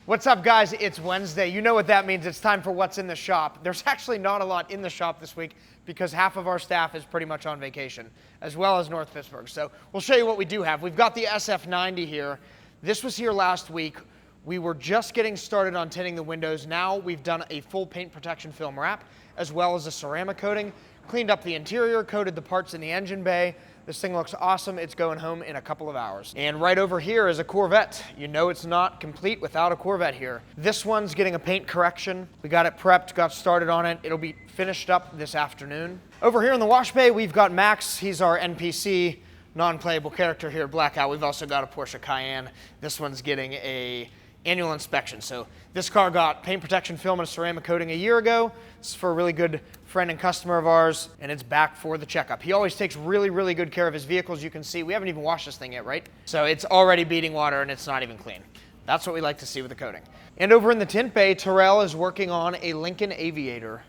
What's up, guys? It's Wednesday. You know what that means. It's time for What's in the Shop. There's actually not a lot in the shop this week because half of our staff is pretty much on vacation, as well as North Pittsburgh. So we'll show you what we do have. We've got the SF90 here. This was here last week. We were just getting started on tinting the windows. Now we've done a full paint protection film wrap, as well as a ceramic coating, cleaned up the interior, coated the parts in the engine bay. This thing looks awesome. It's going home in a couple of hours. And right over here is a Corvette. You know it's not complete without a Corvette here. This one's getting a paint correction. We got it prepped, got started on it. It'll be finished up this afternoon. Over here in the wash bay, we've got Max. He's our NPC, non-playable character here at Blackout. We've also got a Porsche Cayenne. This one's getting a annual inspection. So this car got paint protection film and a ceramic coating a year ago. This is for a really good friend and customer of ours, and it's back for the checkup. He always takes really, really good care of his vehicles. You can see, we haven't even washed this thing yet, right? So it's already beating water and it's not even clean. That's what we like to see with the coating. And over in the tint bay, Terrell is working on a Lincoln Aviator.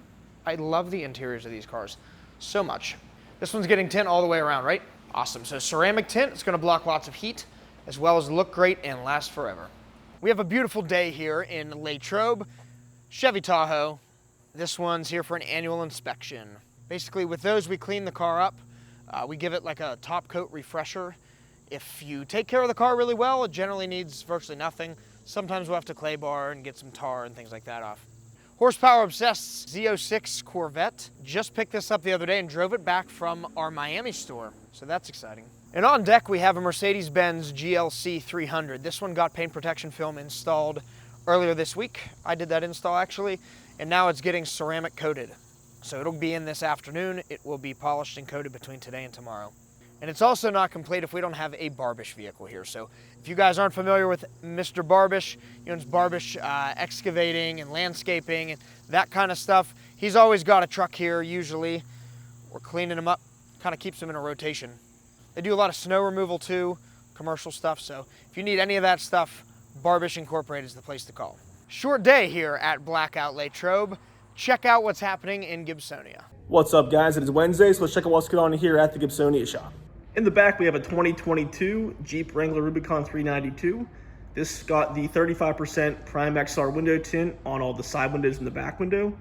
I love the interiors of these cars so much. This one's getting tint all the way around, right? Awesome. So ceramic tint, it's gonna block lots of heat, as well as look great and last forever. We have a beautiful day here in Latrobe, Chevy Tahoe. This one's here for an annual inspection. Basically with those, we clean the car up. We give it like a top coat refresher. If you take care of the car really well, it generally needs virtually nothing. Sometimes we'll have to clay bar and get some tar and things like that off. Horsepower obsessed Z06 Corvette. Just picked this up the other day and drove it back from our Miami store. So that's exciting. And on deck, we have a Mercedes-Benz GLC 300. This one got paint protection film installed earlier this week. I did that install actually, and now it's getting ceramic coated. So it'll be in this afternoon. It will be polished and coated between today and tomorrow. And it's also not complete if we don't have a Barbish vehicle here. So if you guys aren't familiar with Mr. Barbish, he owns Barbish excavating and landscaping and that kind of stuff. He's always got a truck here usually. We're cleaning him up, kind of keeps him in a rotation. They do a lot of snow removal too, commercial stuff. So if you need any of that stuff, Barbish Incorporated is the place to call. Short day here at Blackout Latrobe. Check out what's happening in Gibsonia. What's up, guys? It is Wednesday, so let's check out what's going on here at the Gibsonia shop. In the back, we have a 2022 Jeep Wrangler Rubicon 392. This got the 35% Prime XR window tint on all the side windows and the back window.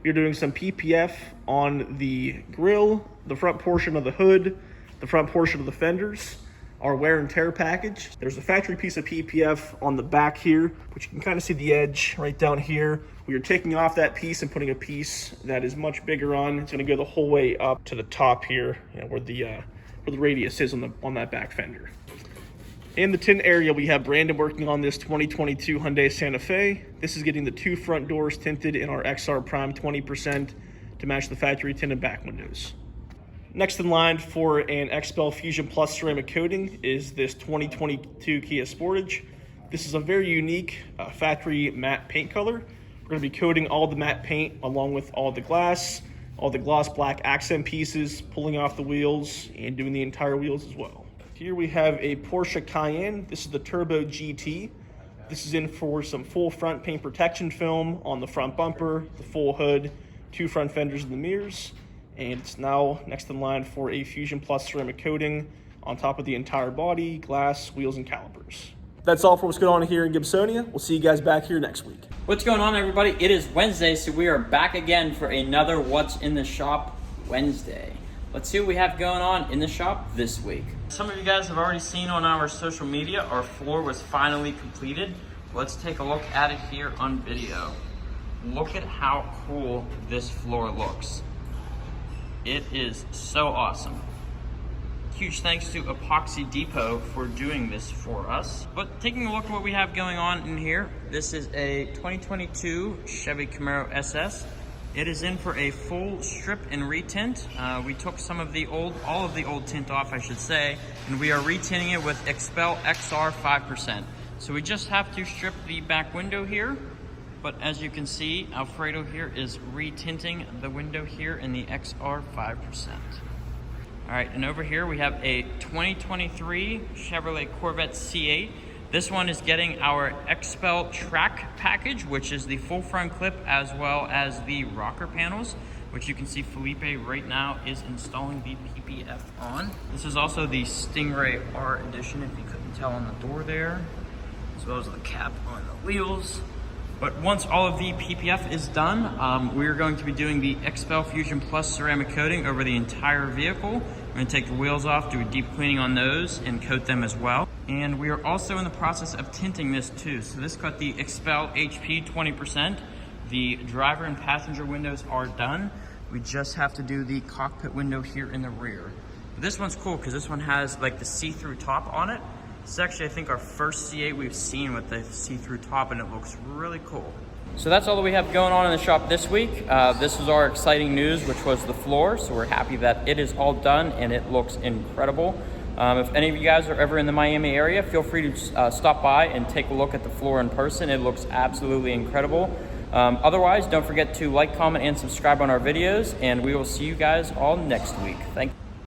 We're doing some PPF on the grille, the front portion of the hood, the front portion of the fenders, our wear and tear package. There's a factory piece of PPF on the back here, which you can kind of see the edge right down here. We are taking off that piece and putting a piece that is much bigger on. It's gonna go the whole way up to the top here, where the radius is on that back fender. In the tint area, we have Brandon working on this 2022 Hyundai Santa Fe. This is getting the two front doors tinted in our XR Prime 20% to match the factory tinted back windows. Next in line for an XPEL Fusion Plus ceramic coating is this 2022 Kia Sportage. This is a very unique factory matte paint color. We're going to be coating all the matte paint along with all the gloss black accent pieces, pulling off the wheels, and doing the entire wheels as well. Here we have a Porsche Cayenne. This is the Turbo GT. This is in for some full front paint protection film on the front bumper, the full hood, two front fenders and the mirrors. And it's now next in line for a Fusion Plus ceramic coating on top of the entire body, glass, wheels, and calipers. That's all for what's going on here in Gibsonia. We'll see you guys back here next week. What's going on, everybody? It is Wednesday, so we are back again for another What's in the Shop Wednesday. Let's see what we have going on in the shop this week. Some of you guys have already seen on our social media, our floor was finally completed. Let's take a look at it here on video. Look at how cool this floor looks. It is so awesome. Huge thanks to Epoxy Depot for doing this for us. But taking a look at what we have going on in here, this is a 2022 Chevy Camaro SS. It is in for a full strip and retint. We took all of the old tint off, I should say, and we are retinting it with XPEL XR 5%. So we just have to strip the back window here. But as you can see, Alfredo here is retinting the window here in the XR 5%. All right, and over here we have a 2023 Chevrolet Corvette C8. This one is getting our XPEL track package, which is the full front clip as well as the rocker panels, which you can see Felipe right now is installing the PPF on. This is also the Stingray R edition, if you couldn't tell on the door there, as well as the cap on the wheels. But once all of the PPF is done, we're going to be doing the XPEL Fusion Plus ceramic coating over the entire vehicle. We're going to take the wheels off, do a deep cleaning on those, and coat them as well. And we are also in the process of tinting this too. So this got the XPEL HP 20%. The driver and passenger windows are done. We just have to do the cockpit window here in the rear. But this one's cool because this one has like the see-through top on it. This is actually, I think, our first C8 we've seen with the see-through top, and it looks really cool. So that's all that we have going on in the shop this week. This was our exciting news, which was the floor. So we're happy that it is all done and it looks incredible. If any of you guys are ever in the Miami area, feel free to stop by and take a look at the floor in person. It looks absolutely incredible. Otherwise, don't forget to like, comment, and subscribe on our videos, and we will see you guys all next week. Thank you.